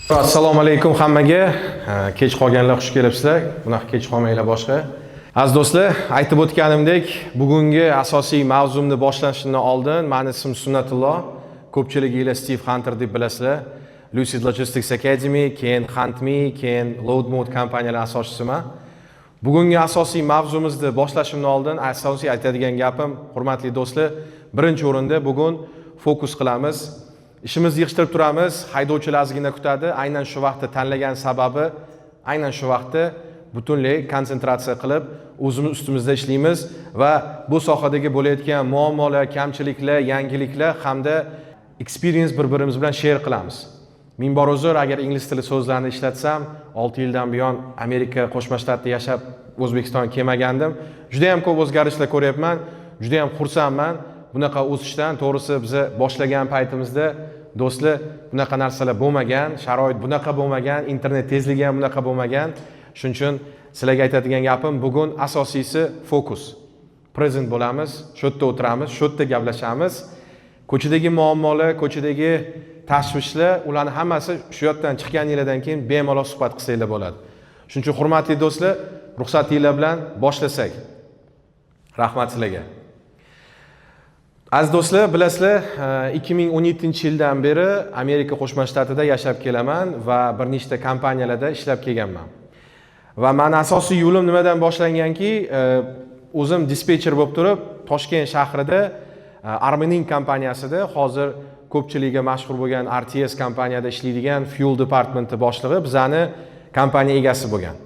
Assalomu alaykum hammaga. Kech qolganlar xush kelibsizlar. Bunaqa kech qolmanglar boshqa. Aziz do'stlar, aytib o'tganimdek, bugungi asosiy mavzumni boshlashidan oldin meni ismim Sunnatulloh. Ko'pchiliginglar Steve Hunter deb bilasizlar. Lucid Logistics Academy, keyin Huntme, keyin Loadmode kompaniyalar asoschisiman. Bugungi asosiy mavzumizni boshlashimdan oldin asosiy aytadigan gapim, hurmatli do'stlar, birinchi o'rinda bugun fokus qilamiz. Ishimizni yig'ishtirib turamiz, haydovchilar ozgina kutadi. Aynan shu vaqtda tanlagan sababi, aynan shu vaqtda butunlay konsentratsiya qilib, o'zimiz ustimizda ishlaymiz va bu sohadagi bo'layotgan muammolar, kamchiliklar, yangiliklar hamda experience bir-birimiz bilan share qilamiz. Ming bor uzr, agar ingliz tili so'zlarini ishlatsam, 6 yildan buyon Amerika Qo'shma Shtatlarda yashab, O'zbekistonga kelmagandim. Juda ham ko'p o'zgarishlar ko'ryapman, juda ham xursandman. Bunaqa o'sishdan, to'g'risi biz boshlagan paytimizda do'stlar bunaqa narsalar bo'lmagan, sharoit bunaqa bo'lmagan, internet tezligi ham bunaqa bo'lmagan. Shuning uchun sizlarga aytadigan gapim bugun asosiysi fokus. Present bo'lamiz, shu yerda o'tiramiz, shu yerda gaplashamiz. Ko'chadagi muammolar, ko'chadagi tashvishlar, ularning hammasi shu yerdan chiqqaningizdan keyin bemalol suhbat qilsanglar bo'ladi. Shuning uchun hurmatli do'stlar, ruxsatingizlar bilan boshlasak. Rahmat sizlarga. Aziz do'stlar, bilasizlar, 2017-yildan beri Amerika Qo'shma Shtatida yashab kelaman va bir nechta kompaniyalarda ishlab kelganman. Va men asosiy yo'lim nimadan boshlanganki, o'zim dispetcher bo'lib turib, Toshkent shahrida Armening kompaniyasida hozir ko'pchilikga mashhur bo'lgan RTS kompaniyada ishlaydigan Fuel Departmenti boshlig'i bizani kompaniya egasi bo'lgan.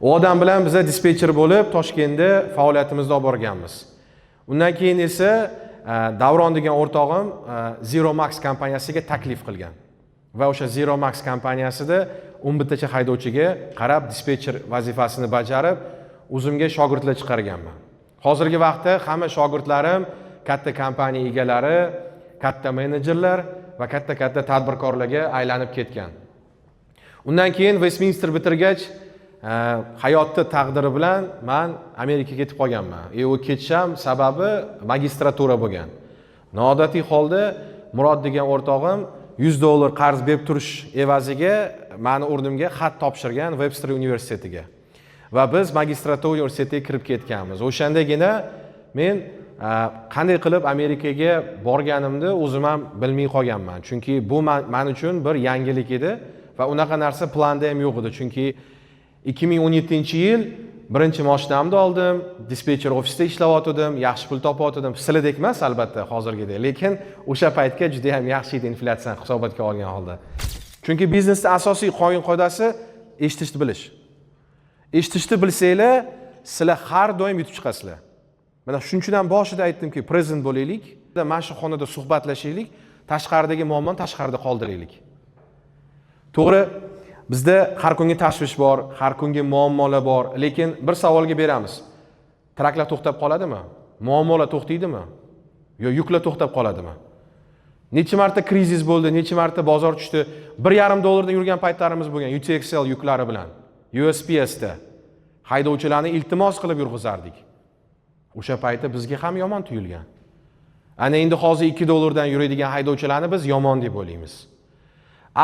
U odam bilan biz dispetcher bo'lib Toshkentda faoliyatimizni olib borganmiz. Undan keyin esa Davron degan o'rtog'im Zero Max kompaniyasiga taklif qilgan. Va o'sha Zero Max kompaniyasida 11 tacha haydovchiga qarab dispetcher vazifasini bajarib, o'zimga shogirdlar chiqarganman. Hozirgi vaqtda hamma shogirdlarim katta kompaniya egalari, katta menejerlar va katta tadbirkorlarga aylanib ketgan. Undan keyin Westminster bitirgach, hayotni taqdiri bilan men Amerikaga ketib qolganman. U ketishim sababi magistratura bo'lgan. Noodatiy holda Murod degan o'rtog'im $100 qarz berib turish evaziga meni o'rnimga xat topshirgan Webster universitetiga. Va biz magistratura universitetiga kirib ketganmiz. O'shandagina men qanday qilib Amerikaga borganimni o'zim ham bilmay qolganman. Chunki bu men uchun bir yangilik edi va unaqa narsa planda ham yo'q edi. Chunki 2017-yil birinchi mashinamni oldim, dispetcher ofisida ishlayotgandim, yaxshi pul topayotgandim. Sizlardek emas albatta hozirgidek, lekin o'sha paytga juda ham yaxshi edi inflyatsiyani hisobotga olgan holda. Chunki biznesning asosiy qoida-qoidasi eshitishni bilish. Eshitishni bilsanglar, sizlar har doim yutib chiqasizlar. Mana shundan boshida aytdimki, present bo'laylik, mana shu xonada suhbatlashaylik, tashqaridagi muammoni tashqarida qoldiraylik. To'g'ri, bizda har kungi tashvish bor, har kungi muammolar bor, lekin bir savolga beramiz. Traklar to'xtab qoladimi? Muammolar to'xtaydimi? Yo yuklar to'xtab qoladimi? Necha marta krizis bo'ldi, necha marta bozor tushdi. $1.5 yurgan paytlarimiz bo'lgan UTXL yuklari bilan, USPSda haydovchilarni iltimos qilib yurg'izardik. O'sha paytda bizga ham yomon tuyulgan. Ana endi hozir $2 dan yuradigan haydovchilarni biz yomon deb o'ylaymiz.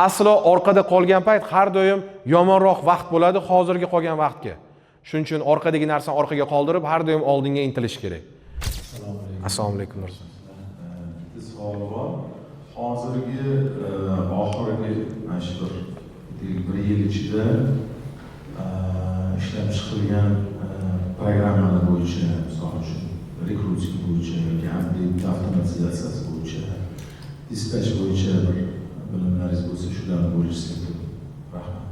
Aslo orqada qolgan payt har doim yomonroq vaqt bo'ladi hozirgi qolgan vaqtga. Shuning uchun orqadagi narsani orqaga qoldirib, har doim oldinga intilish kerak. Assalomu alaykum. Biz hozirgi oxirgi mana bir yil ichida ishlab chiqilgan programmalar bo'yicha, misol uchun rekruting bo'yicha yoki avtomatizatsiya bo'yicha, dispatch bo'yicha bilimlaringiz bo'lsa shularni bo'lishsangiz. Rahmat.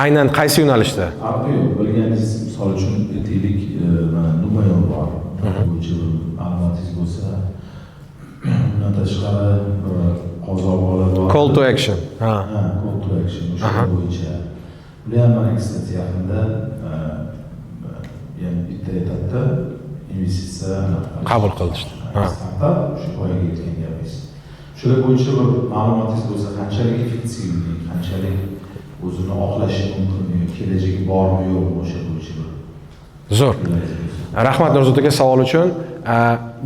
Aynan qaysi yo'nalishda? Farqi yo'q. Bilganingiz, misol uchun aytaylik, mana Numayon bor. Bo'yicha ma'lumotingiz bo'lsa, undan tashqari qozoqlar bor. Call to action. Ha, call to action. O'sha bo'yicha. Bular ham mana kstati yaqinda yana bitta etapda investitsiya qabul qilishdi. Startap shu poyga yetgan gapingiz. Shular bo'yicha bir ma'lumotingiz bo'lsa, qanchalik effektivlik, qanchalik o'zini oqlashi mumkin, kelajagi bormi yo'qmi o'sha bo'yicha. Zo'r. Rahmat Nurzod aka savol uchun.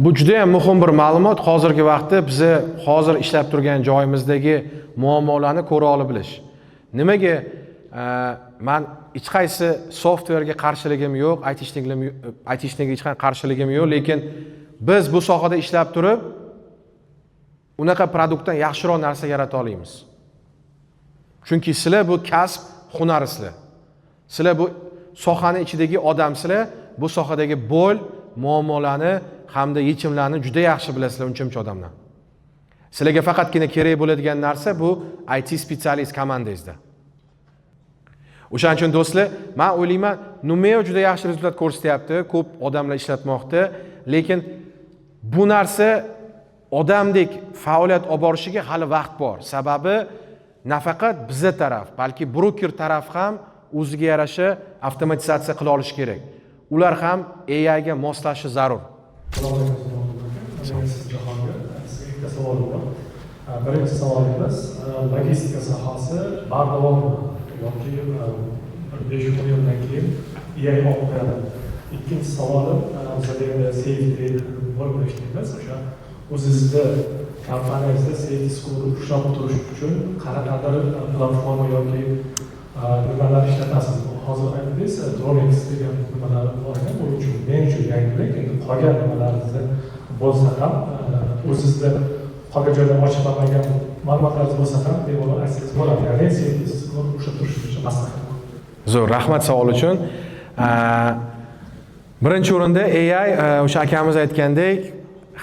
Bu juda ham muhim bir ma'lumot. Hozirgi vaqtda biz hozir ishlab turgan joyimizdagi muammolarni ko'ra olib bilish. Nimaga men hech qaysi softverga qarshiligim yo'q, aytishniga hech qanday qarshiligim yo'q, lekin biz bu sohada ishlab turib unaqa produktdan yaxshiroq narsa yarata olamiz. Chunki sizlar bu kasb hunarisizlar. Sizlar bu sohani ichidagi odamsizlar, bu sohadagi bo'l, muammolarni hamda yechimlarni juda yaxshi bilasizlar uncha odamlar. Sizlarga faqatgina kerak bo'ladigan narsa bu IT specialist komandangizda. O'shaning uchun do'stlar, men o'ylayman, Numeo juda yaxshi rezultat ko'rsatyapti, ko'p odamlar ishlatmoqda, lekin bu narsa odamdek faoliyat olib borishiga hali vaqt bor. Sababi nafaqat bizning taraf, balki broker taraf ham o'ziga yarasha avtomatizatsiya qila olish kerak. Ular ham AI ga moslashi zarur. Sizga savol bor. Birinchi savolimiz logistika sohasi bardavom yoki 5-10 yildan keyin AI olib beradi. Ikkinchi savolim bizda safety bo'lib ishlaymiz. O'sha o'zingizda kompaniyangizda safety score ushlab turish uchun qanaqadir platforma yoki nimalar ishlatasiz? Hozir aytdingiz, Dronex degan nimalar bor ekan, bu uchun men uchun yangilik, endi qolgan nimalarni bo'lsa ham o'zingizda qolgan joyda ochiqlanmagan ma'lumotlaringiz bo'lsa ham bemalol aytsangiz bo'ladi. Ya'ni safety score ushlab turish uchun maslahat. Zo'r, rahmat savol uchun. Birinchi o'rinda AI o'sha akamiz aytgandek,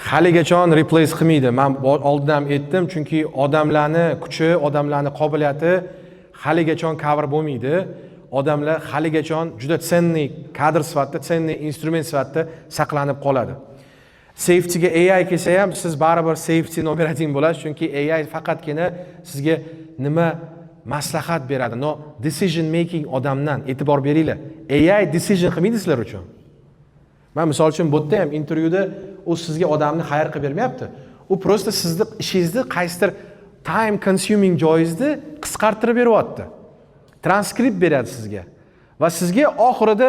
haligacha replace qilmaydi. Men oldin ham aytdim, chunki odamlarni kuchi, odamlarning qobiliyati haligacha cover bo'lmaydi. Odamlar haligacha juda tsenniy kadr sifatida, tsenniy instrument sifatida saqlanib qoladi. Safety ga AI kelsa ham siz baribir safety operating bo'lasiz, chunki AI faqatgina sizga nima maslahat beradi. No decision making odamdan e'tibor beringlar. AI decision qilmaydi sizlar uchun. Men misol uchun bu yerda ham intervyuda u sizga odamni xayr qilib bermayapti. U prosta sizni ishingizni qaysidir time consuming joyingizni qisqartirib beryapti. Transkript beradi sizga va sizga oxirida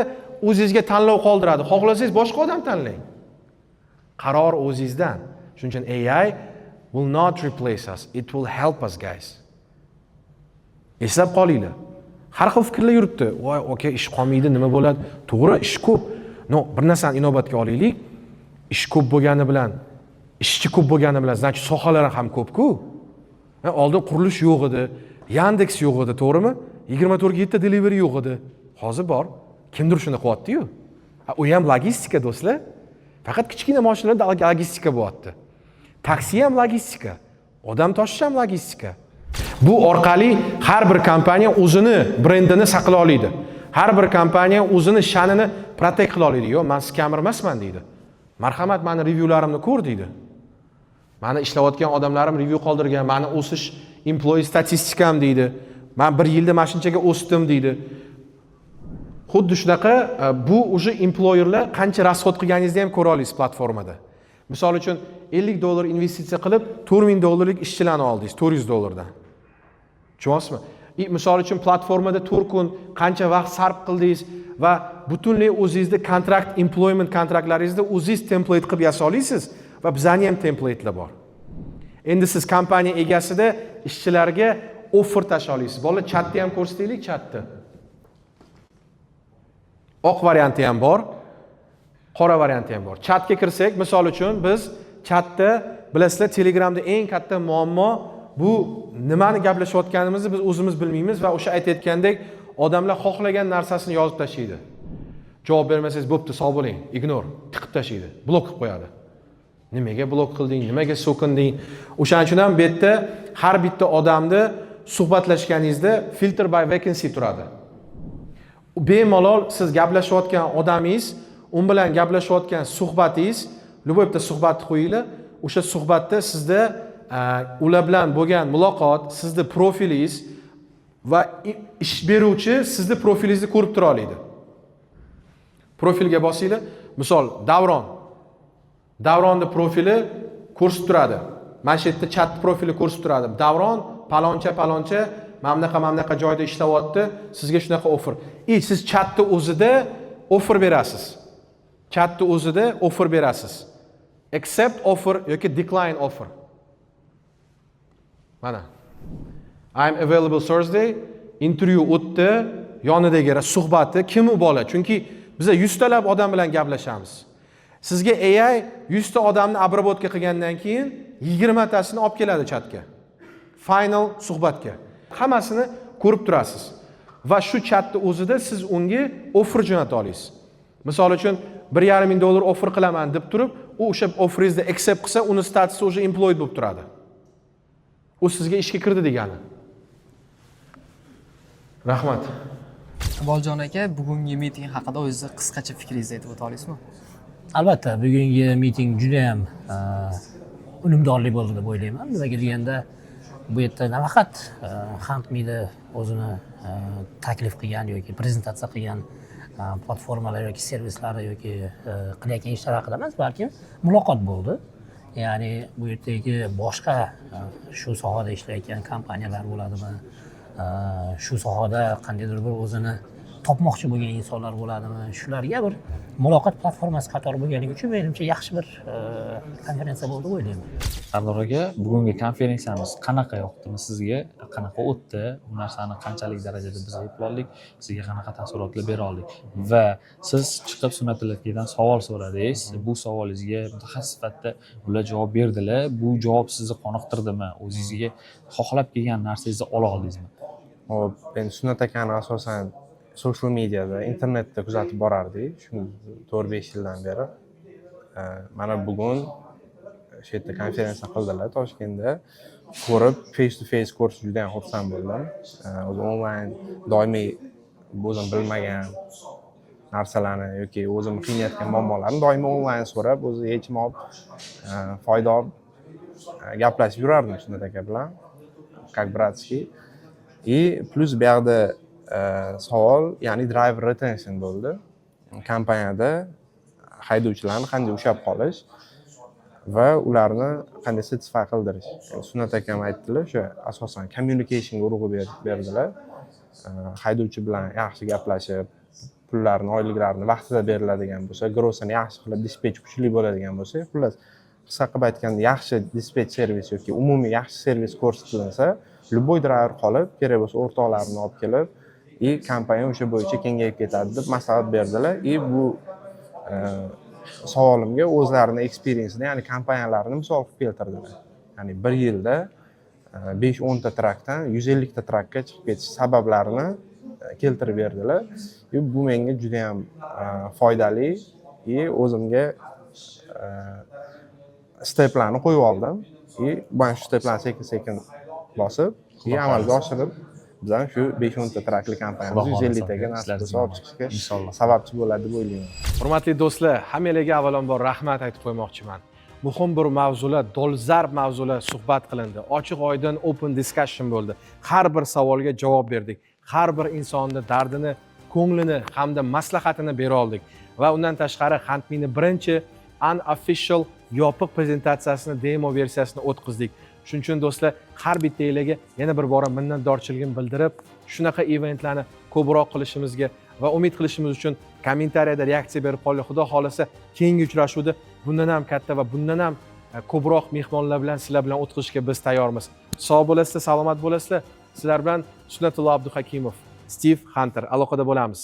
o'zingizga tanlov qoldiradi. Xohlasangiz boshqa odam tanlang. Qaror o'zingizdan. Shuning uchun AI will not replace us, it will help us guys. Eslab qolinglar. Har xil fikrlar yuribdi. Voy, okay, ish qolmaydi, nima bo'ladi? To'g'ri, ish ko'p. No, bir narsani inobatga olaylik. Ish ko'p bo'lgani bilan, ishchi ko'p bo'lgani bilan, значит, sohalar ham ko'p-ku. Oldin qurilish yo'q edi, Yandex yo'q edi, to'g'rimi? 24/7 delivery yo'q edi. Hozir bor. Kimdir shuni qilyapti-yu. U ham logistika do'stlar. Faqat kichkina mashinalarda logistika bo'lyapti. Taksi ham logistika, odam tashish ham logistika. Bu orqali har bir kompaniya o'zini brendini saqlay oladi. Har bir kompaniya o'zini sha'nini protect qila oladi. Yo'q, men scammer emasman deydi. Marhamat, meni reviewlarimni ko'r deydi. Meni ishlayotgan odamlarim review qoldirgan, meni o'sish employee statistikam deydi. Men 1 yilda mana shunchaga o'sdim deydi. Xuddi shunaqa bu o'sha employerlar qancha rasxod qilganingizni ham ko'ra olasiz platformada. Misol uchun $50 investitsiya qilib $4000 ishchilarni oldingiz $400 dan. Tushunyapsizmi? Misol uchun platformada 4 kun qancha vaqt sarf qildingiz va butunlay o'zingizda kontrakt, employment kontraktlaringizni o'zingiz template qilib yasa olasiz va bizning ham templatelar bor. Endi siz kompaniya egasida ishchilarga offer tasha olasiz. Bolalar chatni ham ko'rsataylik, chatni. Oq varianti ham bor, qora varianti ham bor. Chatga kirsak, misol uchun biz chatda bilasizlar, Telegramda eng katta muammo bu nimani gaplashayotganimizni biz o'zimiz bilmaymiz va o'sha aytayotgandek odamlar xohlagan narsasini yozib tashlaydi. Javob bermasangiz bo'pti, sog' bo'ling, ignore, tiqib tashlaydi, blok qilib qo'yadi. Nimaga blok qilding, nimaga so'kinding? O'shaning uchun ham bu yerda har bitta odamni suhbatlashganingizda filter by vacancy turadi. Bemalol siz gaplashayotgan odamingiz, u bilan gaplashayotgan suhbatingiz, любой bitta suhbatni qo'yinglar. O'sha suhbatda sizda ular bilan bo'lgan muloqot, sizning profilingiz va ish beruvchi sizning profilingizni ko'rib tura oladi. Profilga bosinglar. Misol Davron. Davronning profili ko'rsatib turadi. Mana shu yerda chat profili ko'rsatib turadi. Davron paloncha mamnaqa joyda ishlayapti, sizga shunaqa offer. Siz chatni o'zida offer berasiz. Chatni o'zida offer berasiz. Accept offer yoki decline offer. Mana. I'm available Thursday. intervyu o'tdi, yonidagi suhbati kim u bola? Chunki biz 100 talab odam bilan gaplashamiz. Sizga AI 100 ta odamni обработка qilgandan keyin 20 tasini olib keladi chatga. Final suhbatga. Hammasini ko'rib turasiz. Va shu chatni o'zida siz unga offer jo'nata olasiz. Misol uchun $1,500 offer qilaman deb turib, u o'sha offeringizni accept qilsa, uni statusi o'sha employed bo'lib turadi. U sizga ishga kirdi degani. Rahmat. Iqboljon aka, bugungi miting haqida o'zingizni qisqacha fikringizni aytib o'ta olasizmi? Albatta, bugungi miting juda ham unumdorli bo'ldi deb o'ylayman. Nimaga deganda, bu yerda nafaqat Handmade o'zini taklif qilgan yoki prezentatsiya qilgan platformalar yoki servislari yoki qilayotgan ishlar haqida emas, balki muloqot bo'ldi. Ya'ni bu yerdagi boshqa shu sohada ishlayotgan kompaniyalar bo'ladimi? Shu sohada qandaydir bir o'zini topmoqchi bo'lgan insonlar bo'ladimi? Shularga bir muloqot platformasi qatori bo'lganligi uchun menimcha yaxshi bir konferensiya bo'ldi deb o'ylayman. Sardor aka, bugungi konferensiyamiz qanaqa yoqdimi sizga? Qanaqa o'tdi? Bu narsani qanchalik darajada biz eploldik? Sizga qanaqa taassurotlar bera oldik? Va siz chiqib Sunnat Ilakiydan savol so'radingiz. Bu savolingizga mutaxassis sifatida ular javob berdilar. Bu javob sizni qoniqtirdimi? O'zingizga xohlab kelgan narsangizni ola oldingizmi? Hop, endi Sunnat akani asosan social mediada, internetda kuzatib borardik, shu 4-5 yildan beri. Mana bugun shu yerda konferensiya qildilar Toshkentda. Ko'rib, face to face ko'rish juda ham xursand bo'ldim. O'zi onlayn doimiy o'zim bilmagan narsalarni yoki o'zim qiynayotgan muammolarni doimiy onlayn so'rab, o'zi yechim olib, foyda olib gaplashib yurardim Sunnat aka bilan. Как братский. И plus bu yoqda savol, ya'ni driver retention bo'ldi. Kompaniyada haydovchilarni qanday ushlab qolish va ularni qanday satisfy qildirish. Sunnat akam aytdilar, o'sha asosan communication urg'u berdilar. Haydovchi bilan yaxshi gaplashib, pullarni, oyliklarini vaqtida beriladigan bo'lsa, grossini yaxshi qilib dispetch kuchli bo'ladigan bo'lsa, xullas qisqa qilib aytganda yaxshi dispetch servis yoki umumiy yaxshi servis ko'rsatilsa, любой driver qolib, kerak bo'lsa o'rtoqlarini olib kelib, kompaniya o'sha bo'yicha kengayib ketadi deb maslahat berdilar. Bu savolimga o'zlarini experience'ini, ya'ni kompaniyalarni misol qilib keltirdilar. Ya'ni 1 yilda 5-10 ta trakdan 150 ta trakka chiqib ketish sabablarini keltirib berdilar. Bu menga juda ham foydali, o'zimga steplarni qo'yib oldim. Mana shu steplarni sekin-sekin bosib, amalga oshirib, biz ham shu 5-10 ta trakli kompaniyamiz 150 taga nasib olib chiqishga sababchi bo'ladi deb o'ylayman. Hurmatli do'stlar, hammalarga avvalambor rahmat aytib qo'ymoqchiman. Muhim bir mavzular, dolzarb mavzular suhbat qilindi. Ochiq-oydin open discussion bo'ldi. Har bir savolga javob berdik. Har bir insonning dardini, ko'nglini hamda maslahatini bera oldik. Va undan tashqari Handmade birinchi unofficial yopiq prezentatsiyasini, demo versiyasini o'tkazdik. Shuning uchun do'stlar, har bittangizga yana bir bora minnatdorchiligimni bildirib, shunaqa eventlarni ko'proq qilishimizga va umid qilishimiz uchun kommentariyada reaksiya berib qolinglar. Xudo xolasa, keyingi uchrashuvda bundan ham katta va bundan ham ko'proq mehmonlar bilan sizlar bilan o'tkazishga biz tayyormiz. Sog' bo'lasizlar, salomat bo'lasizlar. Sizlar bilan Sunnatullo Abduhakimov, Steve Hunter aloqada bo'lamiz.